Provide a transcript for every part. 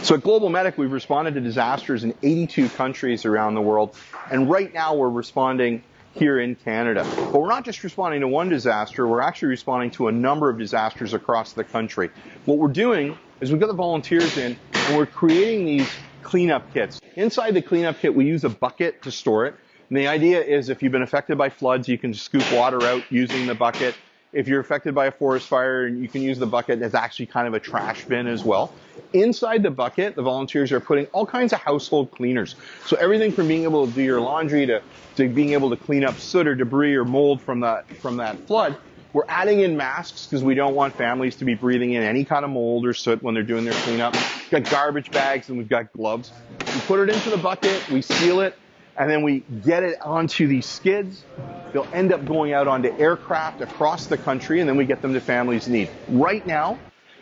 So at GlobalMedic's, we've responded to disasters in 82 countries around the world, and right now we're responding here in Canada. But we're not just responding to one disaster, we're actually responding to a number of disasters across the country. What we're doing is we've got the volunteers in, and we're creating these cleanup kits. Inside the cleanup kit, we use a bucket to store it. And the idea is if you've been affected by floods, you can scoop water out using the bucket. If you're affected by a forest fire, you can use the bucket as actually kind of a trash bin as well. Inside the bucket, the volunteers are putting all kinds of household cleaners. So everything from being able to do your laundry to being able to clean up soot or debris or mold from that flood. We're adding in masks because we don't want families to be breathing in any kind of mold or soot when they're doing their cleanup. We've got garbage bags and we've got gloves. We put it into the bucket, we seal it, and then we get it onto these skids. They'll end up going out onto aircraft across the country, and then we get them to families in need. Right now,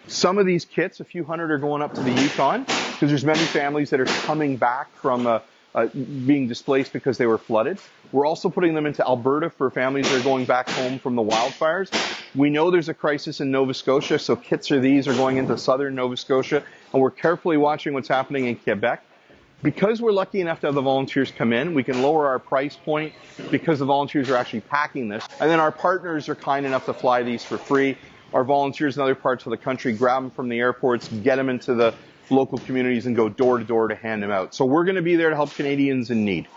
some of these kits, a few hundred, are going up to the Yukon because there's many families that are coming back from being displaced because they were flooded. We're also putting them into Alberta for families that are going back home from the wildfires. We know there's a crisis in Nova Scotia, so kits of these are going into southern Nova Scotia, and we're carefully watching what's happening in Quebec. Because we're lucky enough to have the volunteers come in, we can lower our price point because the volunteers are actually packing this. And then our partners are kind enough to fly these for free. Our volunteers in other parts of the country grab them from the airports, get them into the local communities, and go door to door to hand them out. So we're going to be there to help Canadians in need.